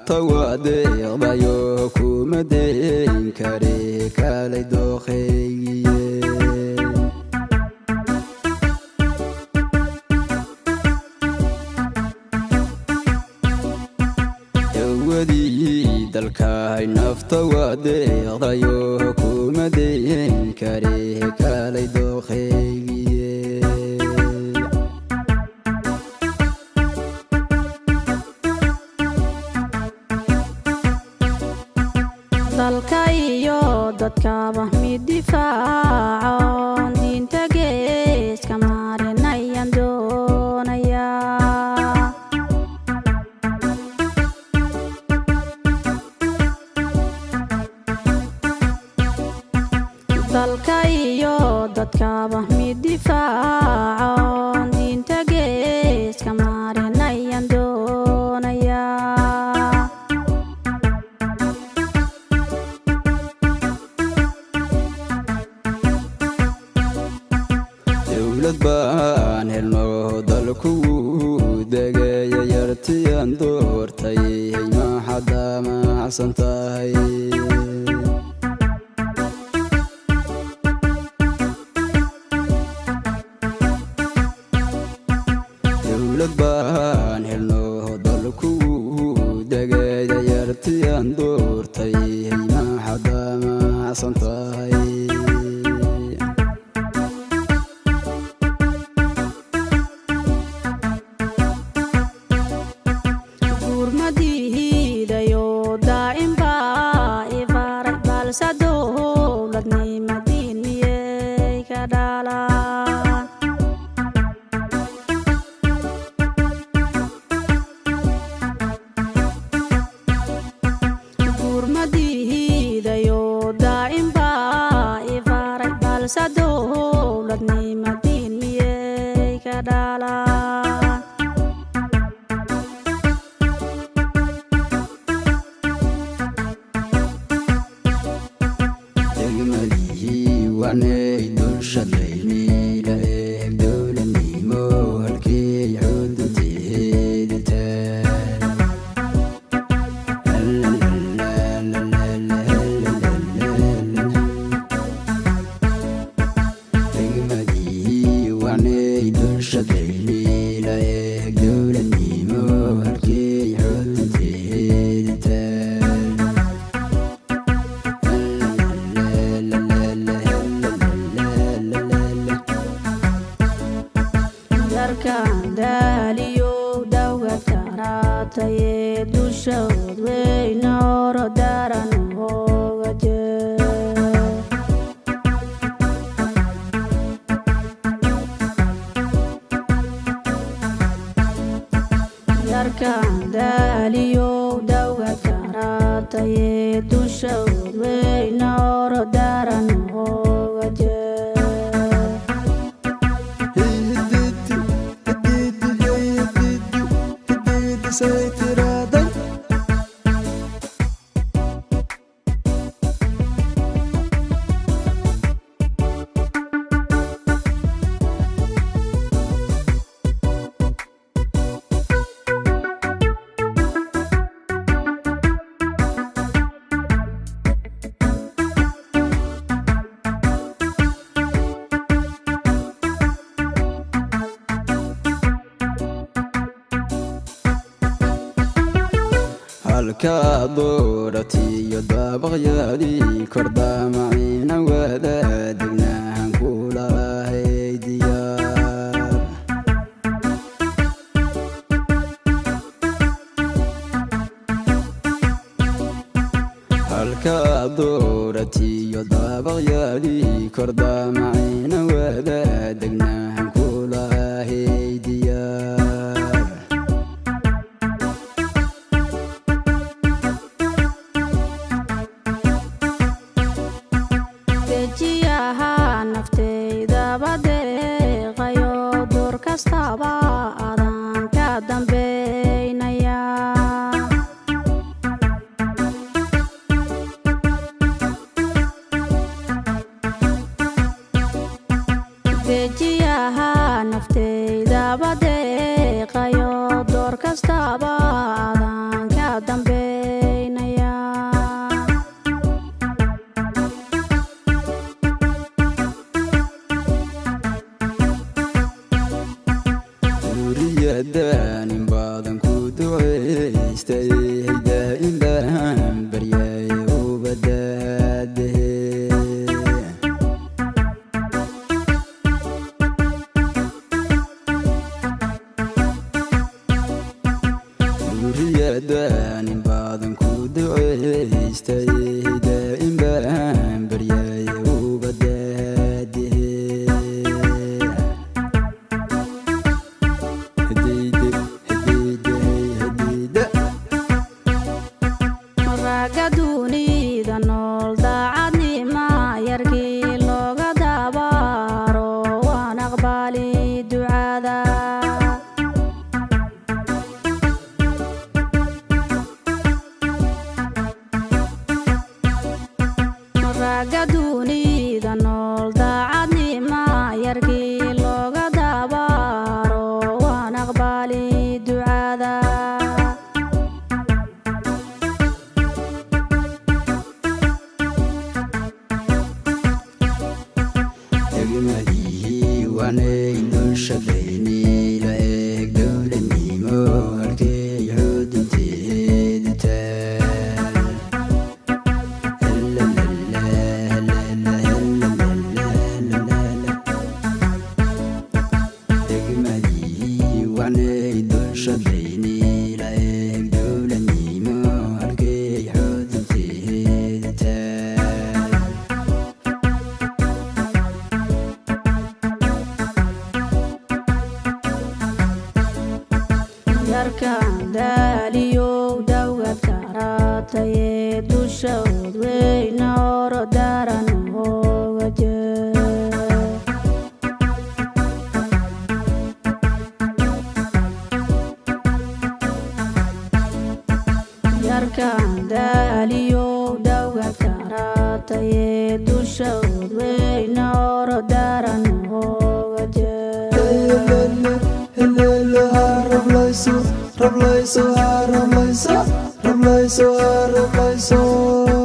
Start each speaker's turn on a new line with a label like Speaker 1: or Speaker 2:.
Speaker 1: نفتوادي ضيوكو مدين كريك علي دوخي ودي دلكاي نفتوادي ضيوكو مدين كريك علي دوخي
Speaker 2: dalkayo dadkaba mid difaaco diinta geeska marinayaan doonaya dalkayo dadkaba mid difaaco diinta geeska marinayaan doonaya
Speaker 1: baan helno dalku degay yartiyaan doortay ma xada macsan tahay dawlad baan helno dalku degay yartiyaan doortay ma xada macsan tahay كدورتي يضرب غيالي كردا معينا ولا دقنا هنقول هيديار كدورتي يضرب غيالي كردا معينا ولا دقنا هنقول هيديار
Speaker 2: naftayda badeeqayo door kastaba adan ka dambe
Speaker 1: دويستي دائما برياي وبداده وريادان بعضن كودويستي دائما برياي وبداده
Speaker 2: ragadunida nool daacadnima yarkii looga dabaaro waan aqbali ducada ragadunida nool daacadnima yarkii looga dabaaro waan aqbali ducada
Speaker 1: degmadii waanay dulshadayni la eeg dowladnimo halkay xudunteedu taal degmadii waanay dulshadayni la eeg dowladnimo halkay xudunteedu taal
Speaker 2: yarkan daaliyow dawgad karaataye dushaod weyna oro daran ooga jee yarkan daaliyow dawgad karaataye dushaod weyna oro daran ooga jee
Speaker 1: Rablayso, rablayso, rablayso, rablayso, rablayso.